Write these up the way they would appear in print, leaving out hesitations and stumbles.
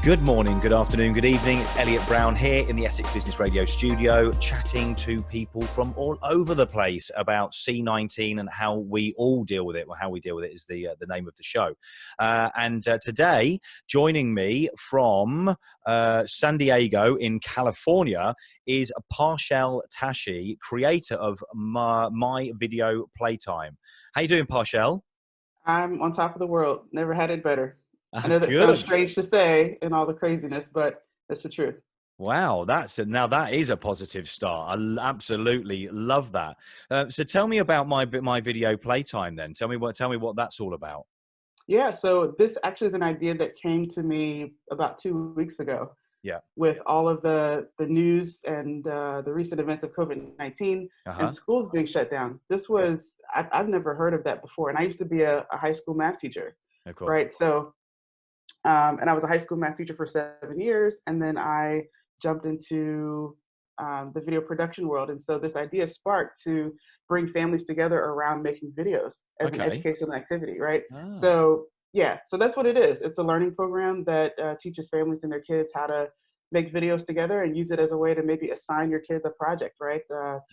Good morning, good afternoon, good evening. It's Elliot Brown here in the Essex Business Radio studio, chatting to people from all over the place about C-19 and how we all deal with it. Well, how we deal with it is the name of the show. And today, joining me from San Diego in California is Parchelle Tashi, creator of My Video Playtime. How you doing, Parchelle? I'm on top of the world. Never had it better. I know that sounds Good. strange to say in all the craziness, but it's the truth. Wow, now that is a positive start. Absolutely love that. So tell me about my video playtime then. Tell me what that's all about. Yeah, so this actually is an idea that came to me about 2 weeks ago Yeah. with all of the news and the recent events of COVID-19 and Uh-huh. schools being shut down. Yeah. I've never heard of that before. And I used to be a high school math teacher, Of course. right? So and I was a high school math teacher for 7 years, and then I jumped into the video production world. And so this idea sparked to bring families together around making videos as an Okay. educational activity, right? Ah, So yeah, so that's what it is. It's a learning program that teaches families and their kids how to make videos together and use it as a way to maybe assign your kids a project, right?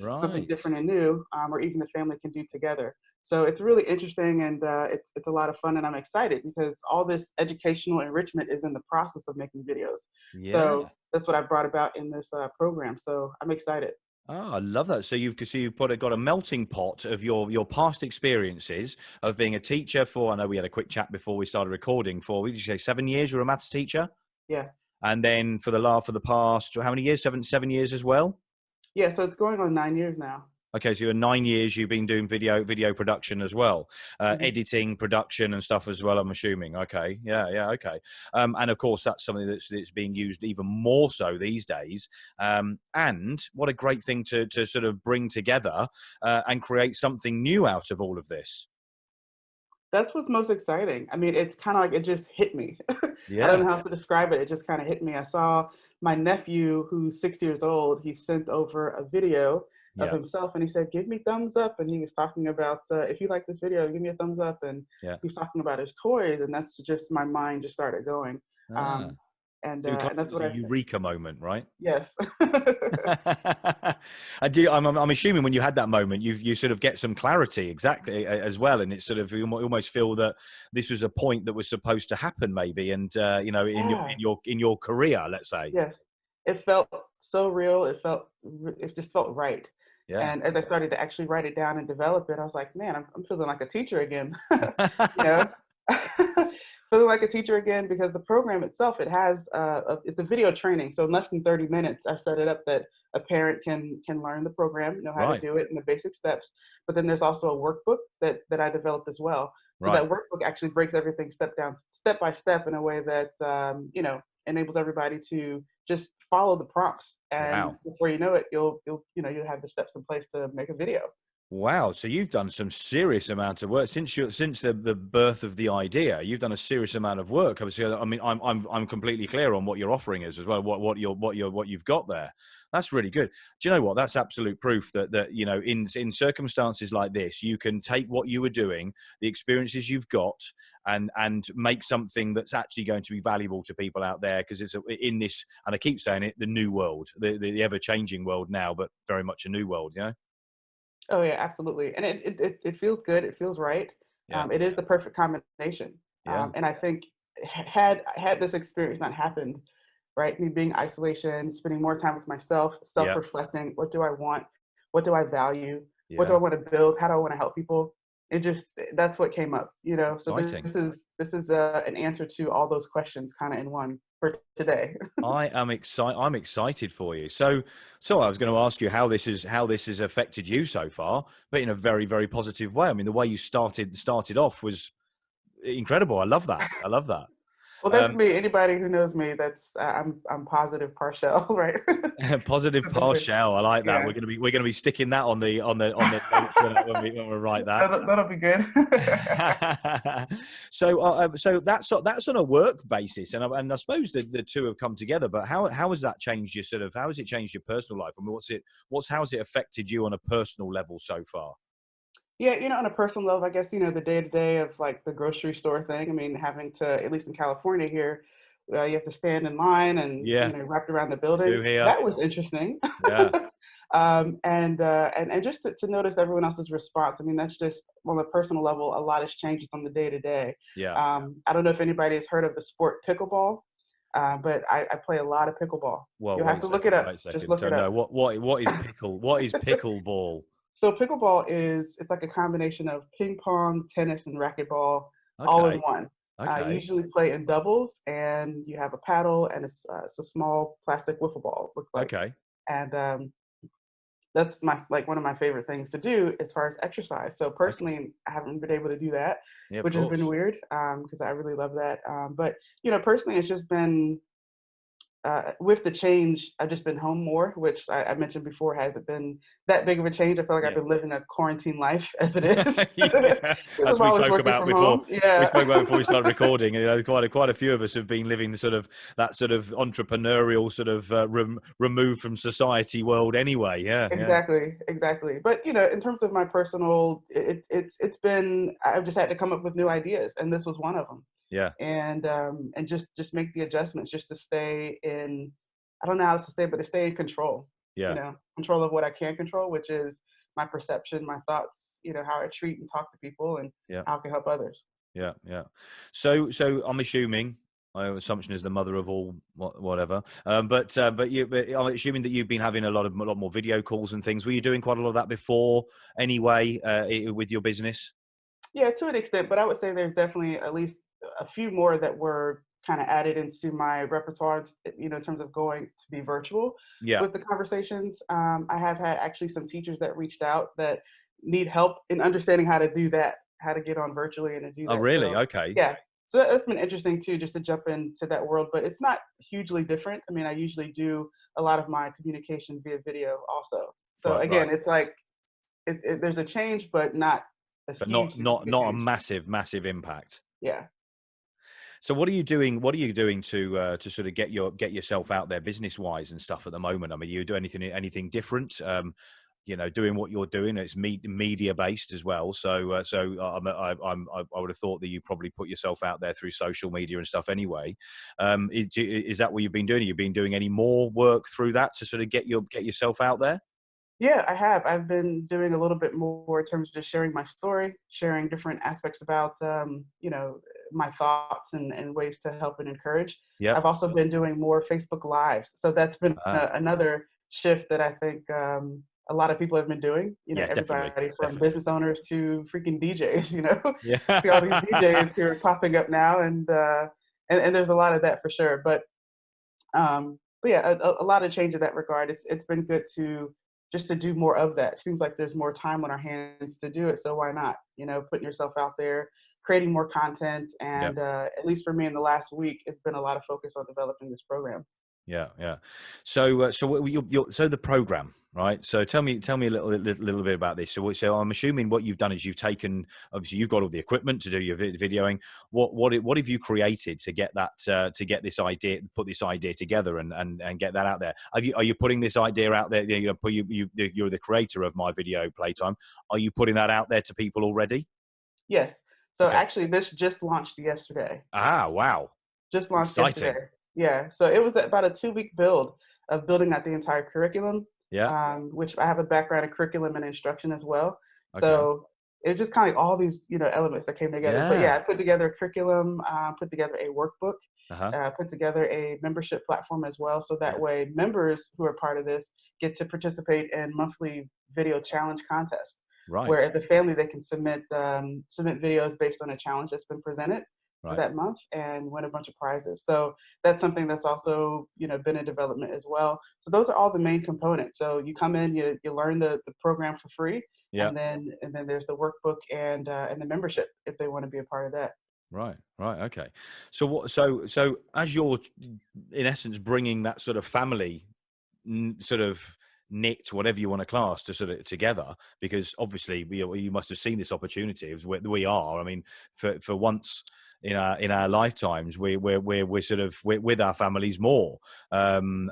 Something right. different and new, or even the family can do together. So it's really interesting, and it's a lot of fun, and I'm excited because all this educational enrichment is in the process of making videos. Yeah. So that's what I brought about in this program. So I'm excited. Oh, I love that. So you've got a melting pot of your past experiences of being a teacher for. I know we had a quick chat before we started recording. For, what did you say, 7 years? You're a maths teacher, Yeah, and then for the past how many years? 7 years as well. yeah. So it's going on 9 years now. Okay, so you're 9 years. You've been doing video production as well, Hmm. editing, production, and stuff as well. I'm assuming. Okay, yeah, okay. And of course, that's something that's being used even more so these days. And what a great thing to sort of bring together and create something new out of all of this. That's what's most exciting. I mean, it's kind of like it just hit me. I don't Yeah, know how to describe it. It just kind of hit me. I saw my nephew, who's 6 years old, he sent over a video of yeah, himself and he said, "Give me thumbs up." And he was talking about, if you like this video, give me a thumbs up. And yeah. he was talking about his toys. And that's just my mind just started going. Ah, Um, and, so and it that's was what a I said. eureka moment, right? Yes. I'm assuming when you had that moment, you sort of get some clarity exactly as well, and it's sort of you almost feel that this was a point that was supposed to happen, maybe, and in your Yeah. in your career, let's say, Yes. It felt so real. It just felt right. yeah, And as I started to actually write it down and develop it, I was like, man, I'm feeling like a teacher again. You know, feeling like a teacher again because the program itself, it's a video training. So in less than 30 minutes, I set it up that a parent can learn the program, know how to right, do it and the basic steps. But then there's also a workbook that I developed as well. So that right, workbook actually breaks everything step by step in a way that enables everybody to just follow the prompts. And wow. before you know it, you'll have the steps in place to make a video. Wow, so you've done some serious amount of work since the birth of the idea. You've done a serious amount of work. Obviously, I mean, I'm completely clear on what your offering is as well. What you've got there. That's really good. Do you know what? That's absolute proof that in circumstances like this, you can take what you were doing, the experiences you've got, and make something that's actually going to be valuable to people out there because it's in this. And I keep saying it, the new world, the ever changing world now, but very much a new world. Oh yeah, absolutely. And it feels good. It feels right. Yeah, It is the perfect combination. yeah. And I think had this experience not happened, right? Me being isolation, spending more time with myself, Yeah, self-reflecting. What do I want? What do I value? What do I yeah, want to build? How do I want to help people? It just that's what came up, you know. So exciting. this is an answer to all those questions, kind of in one for today. I'm excited for you. So I was going to ask you how this has affected you so far, but in a very, very positive way. I mean, the way you started off was incredible. I love that. I love that. Well, that's Um, me. Anybody who knows me, that's I'm positive Parcel, right? Positive partial. I like that. Yeah, We're gonna be sticking that on the notes when we write that. that'll be good. So that's on a work basis, and I suppose the two have come together. But how has that changed your sort of how has it changed your personal life? I mean, how has it affected you on a personal level so far? Yeah, on a personal level, I guess, the day to day of like the grocery store thing. I mean, having to, at least in California here, you have to stand in line and, Yeah. wrapped around the We building. do here. That was interesting. Yeah. And just to notice everyone else's response. I mean, that's just on a personal level, a lot has changed from the day to day. Yeah. I don't know if anybody has heard of the sport pickleball, but I play a lot of pickleball. Well, You'll have wait a to look it second. up. Wait a Just second. look So it no, up. what is pickleball? So pickleball it's like a combination of ping pong, tennis, and racquetball all in Okay. one. You Okay. usually play in doubles, and you have a paddle, and it's a small plastic wiffle ball. It looks like, Okay. and that's my like one of my favorite things to do as far as exercise. So Okay. personally, I haven't been able to do that, Yeah, of which has been course. weird because I really love that. But personally, it's just been with the change, I've just been home more, which I mentioned before hasn't been that big of a change. I feel like I've Yeah. been living a quarantine life as it is Yeah. because As I'm we always spoke working about from before, home. Yeah, we started recording. Quite a few of us have been living the sort of that sort of entrepreneurial sort of removed from society world anyway. Yeah. Yeah. exactly. But in terms of my personal, it's been I've just had to come up with new ideas, and this was one of them. Yeah. And just make the adjustments just to stay in. I don't know how else to stay, but to stay in control. Yeah. Control of what I can control, which is my perception, my thoughts. How I treat and talk to people, and Yeah. how I can help others. Yeah, yeah. So I'm assuming, my assumption is the mother of all whatever. But I'm assuming that you've been having a lot more video calls and things. Were you doing quite a lot of that before anyway, with your business? Yeah, to an extent, but I would say there's definitely at least a few more that were kind of added into my repertoire, in terms of going to be virtual Yeah. with the conversations. I have had actually some teachers that reached out that need help in understanding how to do that, how to get on virtually and to do Oh, that. really? So, Okay. yeah. So that's been interesting too, just to jump into that world, but it's not hugely different. I mean, I usually do a lot of my communication via video also. So Right, right. again, it's like there's a change, but not a But huge, significant not a change. massive impact. Yeah. So what are you doing? What are you doing to sort of get yourself out there business wise and stuff at the moment? I mean, you do anything different? Doing what you're doing, it's media based as well. I would have thought that you probably put yourself out there through social media and stuff anyway. Is that what you've been doing? Have you been doing any more work through that to sort of get yourself out there? Yeah, I have. I've been doing a little bit more in terms of just sharing my story, sharing different aspects about, my thoughts and ways to help and encourage. Yep. I've also been doing more Facebook Lives. So that's been Ah, another shift that I think a lot of people have been doing. yeah, definitely, Everybody from definitely. business owners to freaking DJs. Yeah. See all these DJs who are popping up now, and there's a lot of that for sure. But yeah, a lot of change in that regard. It's been good to just to do more of that. Seems like there's more time on our hands to do it, so why not? Putting yourself out there, creating more content, Yeah. and at least for me in the last week, it's been a lot of focus on developing this program. Yeah, yeah. So the program, right? So tell me a little bit about this. So I'm assuming what you've done is you've taken, obviously you've got all the equipment to do your videoing. What have you created to get that to get this idea, put this idea together and get that out there? Are you putting this idea out there? You're the creator of my video Playtime. Are you putting that out there to people already? Yes. So Okay. actually, this just launched yesterday. Ah, wow, Just launched exciting. yesterday. Yeah. So it was about a 2 week build of building out the entire curriculum, Yeah. which I have a background in curriculum and instruction as well. Okay. So it was just kind of like all these, elements that came together. But yeah, Yeah. I put together a curriculum, put together a workbook, Uh-huh. put together a membership platform as well. So that Yeah. way members who are part of this get to participate in monthly video challenge contests, where Right. as a family they can submit videos based on a challenge that's been presented for Right. that month and win a bunch of prizes. So that's something that's also been in development as well. So those are all the main components. So you come in, you learn the program for free, Yeah. and then there's the workbook and the membership if they want to be a part of that. Right, right, okay. So so as you're in essence bringing that sort of family sort of knit, whatever you want to class, to sort of together, because obviously you must have seen this opportunity as we are. I mean, for once in our lifetimes, we're sort of we're with our families more, and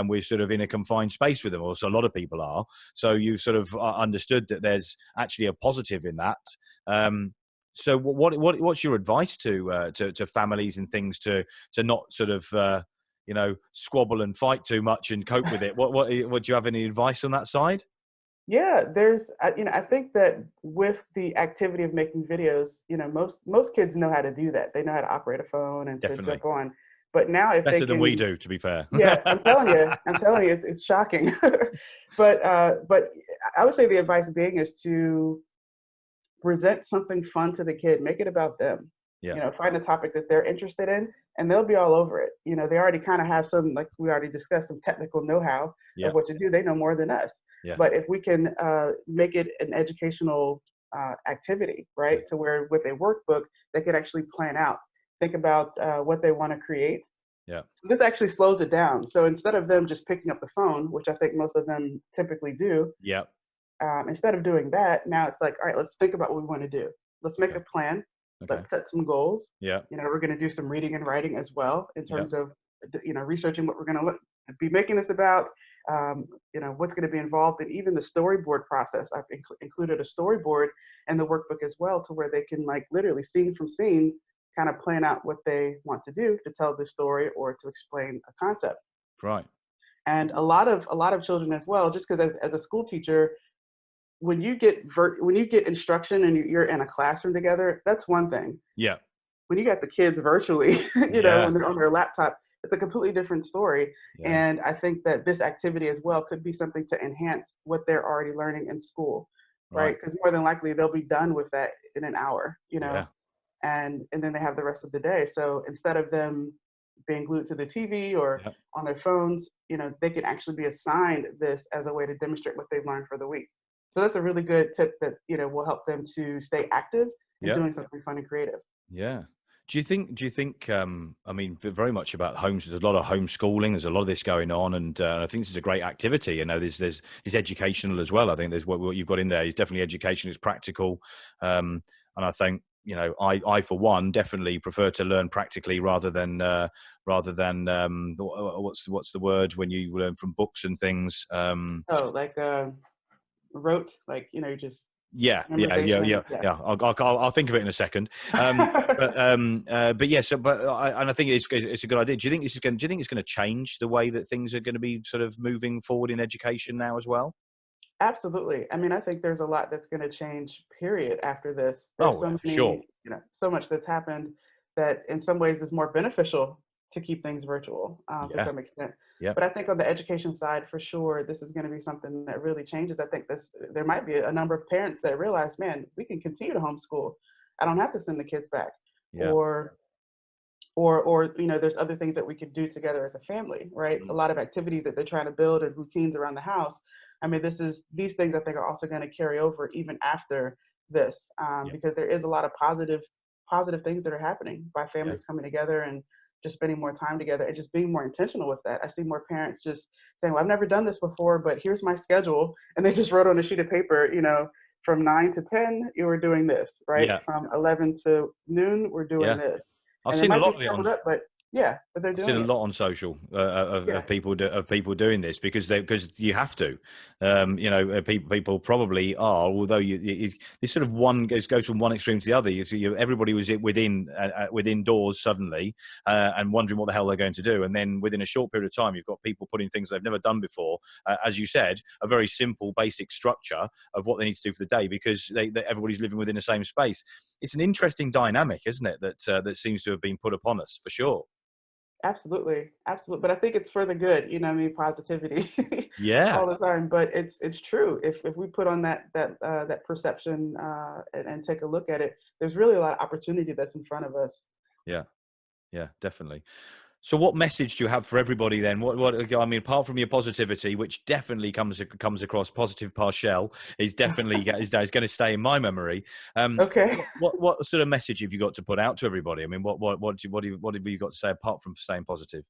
we're sort of in a confined space with them. Also, a lot of people are. So you sort of understood that there's actually a positive in that. Um, So what's your advice to families and things to not sort of squabble and fight too much and cope with it? What do you have any advice on that side? Yeah, I think that with the activity of making videos, most kids know how to do that. They know how to operate a phone and to Definitely jump on. But now if they better than we can, do, to be fair. yeah, I'm telling you, it's shocking. But I would say the advice being is to present something fun to the kid, make it about them. Yeah, Find a topic that they're interested in, and they'll be all over it. They already kind of have some, like we already discussed, some technical know-how yeah, of what to do. They know more than us. yeah, But if we can make it an educational activity, yeah, right, to where with a workbook they can actually plan out, think about what they want to create. yeah, So this actually slows it down. So instead of them just picking up the phone, which I think most of them typically do, yeah. instead of doing that, now it's like, all right, let's think about what we want to do. Let's make Okay, a plan. okay. Let's set some goals. Yeah, We're going to do some reading and writing as well in yeah, terms of, researching what we're going to be making this about. What's going to be involved in even the storyboard process. I've included a storyboard in the workbook as well, to where they can like literally scene from scene kind of plan out what they want to do to tell the story or to explain a concept. right. And a lot of children as well, just because as a school teacher, when you get instruction and you're in a classroom together, that's one thing. Yeah, When you got the kids virtually, yeah, when they're on their laptop, it's a completely different story. yeah. And I think that this activity as well could be something to enhance what they're already learning in school, right? Right. Because more than likely they'll be done with that in an hour, Yeah, and then they have the rest of the day. So instead of them being glued to the TV or yeah, on their phones, they can actually be assigned this as a way to demonstrate what they've learned for the week. So that's a really good tip that will help them to stay active and yeah. doing something fun and creative. Yeah. Do you think, I mean, very much about homes, there's a lot of homeschooling, there's a lot of this going on. And I think this is a great activity. There's it's educational as well. I think there's what you've got in there is definitely education, it's practical. And I think, I, for one, definitely prefer to learn practically rather than what's the word when you learn from books and things. Oh, like rote, like just Yeah, yeah, yeah, memorization. yeah, Yeah. yeah. I'll think of it in a second. But yeah. And I think it's a good idea. Do you think Do you think it's going to change the way that things are going to be sort of moving forward in education now as well? Absolutely. I mean, I think there's a lot that's going to change, period, after this. There's Oh, so for sure. many, so much that's happened that in some ways is more beneficial to keep things virtual to Yeah, some extent. yeah, But I think on the education side, for sure, this is going to be something that really changes. I think there might be a number of parents that realize, man, we can continue to homeschool. I don't have to send the kids back. yeah, Or or there's other things that we could do together as a family, right? A mm, lot of activities that they're trying to build and routines around the house. I mean, these things I think are also going to carry over even after this, yeah, because there is a lot of positive things that are happening by yeah, families coming together and just spending more time together and just being more intentional with that. I see more parents just saying, well, I've never done this before, but here's my schedule, and they just wrote on a sheet of paper, from 9 to 10 you were doing this, right? yeah, From 11 to noon we're doing yeah. this, I've and it seen a might be lot of it on. scrambled up, but yeah, but they're I've seen doing a it. lot on social Yeah, of people doing this because you have to. People probably are. Although this sort of one goes from one extreme to the other. Everybody was within doors suddenly and wondering what the hell they're going to do, and then within a short period of time, you've got people putting things they've never done before. As you said, a very simple, basic structure of what they need to do for the day because everybody's living within the same space. It's an interesting dynamic, isn't it? That seems to have been put upon us for sure. absolutely, absolutely. But I think it's for the good. I mean, positivity Yeah. all the time. But it's true. If we put on that perception and take a look at it, there's really a lot of opportunity that's in front of us. Yeah, yeah, definitely. So, what message do you have for everybody then? I mean, apart from your positivity, which definitely comes across, positive Parchelle is definitely is going to stay in my memory. Okay. What sort of message have you got to put out to everybody? I mean, what have you got to say apart from staying positive?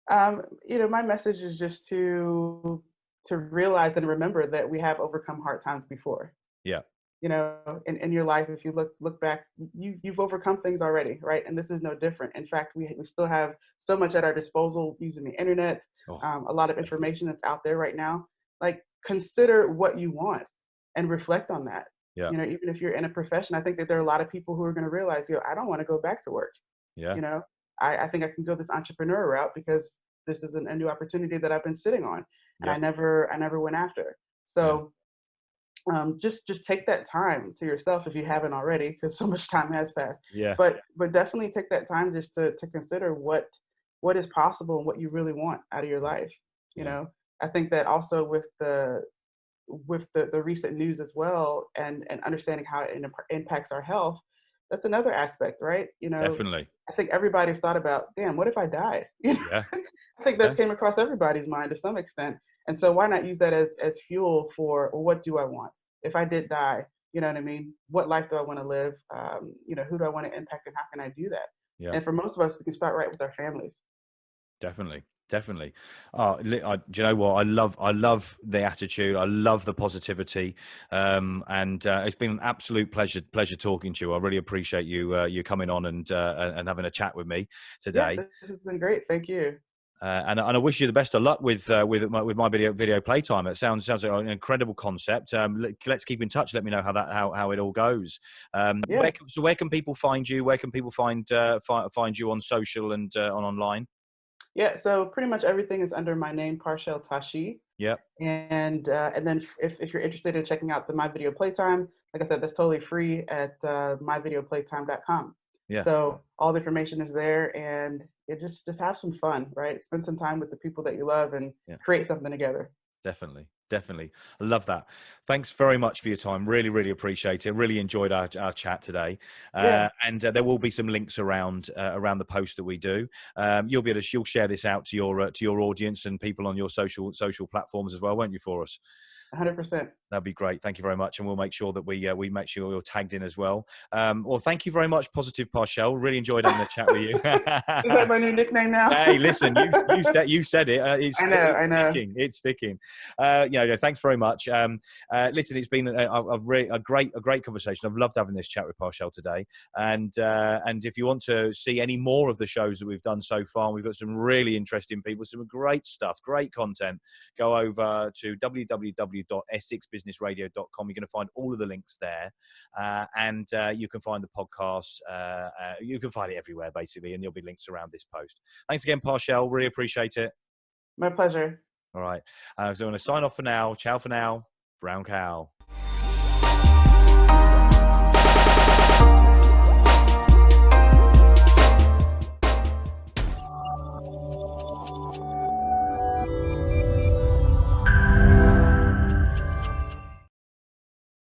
My message is just to realize and remember that we have overcome hard times before. Yeah, In your life, if you look back, you've overcome things already, right? And this is no different. In fact, we still have so much at our disposal using the internet, oh, a lot of definitely. information that's out there right now. Like, consider what you want and reflect on that. Yeah. You know, even if you're in a profession, I think that there are a lot of people who are going to realize, I don't want to go back to work. Yeah. You know, I think I can go this entrepreneur route because this is a new opportunity that I've been sitting on, and Yep. I never went after. Yeah. So just take that time to yourself if you haven't already, because so much time has passed. Yeah. But definitely take that time just to consider what is possible and what you really want out of your life. You Yeah. know, I think that also with the recent news as well, and understanding how it impacts our health, that's another aspect, right? Definitely. I think everybody's thought about, damn, what if I died? Yeah. I think Yeah. that's came across everybody's mind to some extent. And so why not use that as fuel for, well, what do I want? If I did die, you know what I mean? What life do I want to live? Who do I want to impact and how can I do that? Yeah. And for most of us, we can start right with our families. Definitely. Definitely. Do you know what? I love the attitude. I love the positivity. And it's been an absolute pleasure talking to you. I really appreciate you coming on and having a chat with me Yeah, today. this has been great. Thank you. And I wish you the best of luck with my video playtime. It sounds like an incredible concept. Let's keep in touch. Let me know how it all goes. Yeah. Where can people find you? Where can people find you on social and on online? Yeah, so pretty much everything is under my name, Parchelle Tashi. Yep. And then if you're interested in checking out the My Video Playtime, like I said, that's totally free at myvideoplaytime.com. Yeah. So all the information is there, and just have some fun, right? Spend some time with the people that you love and Yeah. create something together. Definitely. Definitely. I love that. Thanks very much for your time. Really, really appreciate it. Really enjoyed our chat today. Yeah, And there will be some links around the post that we do. You'll share this out to your audience and people on your social platforms as well, won't you, for us? 100%. That'd be great. Thank you very much, and we'll make sure that we make sure you're tagged in as well. Well, thank you very much, Positive Parchelle. Really enjoyed having a chat with you. Is that my new nickname now? Hey, listen, you said it. I know, It's I know. sticking. It's sticking. Thanks very much. Listen, it's been a great conversation. I've loved having this chat with Parchelle today. And if you want to see any more of the shows that we've done so far, we've got some really interesting people, some great stuff, great content. Go over to www.essexbusinessradio.com. You're going to find all of the links there, and you can find the podcast. You can find it everywhere, basically, and there'll be links around this post. Thanks again, Parchelle. Really appreciate it. My pleasure. All right. So I'm going to sign off for now. Ciao for now. Brown cow.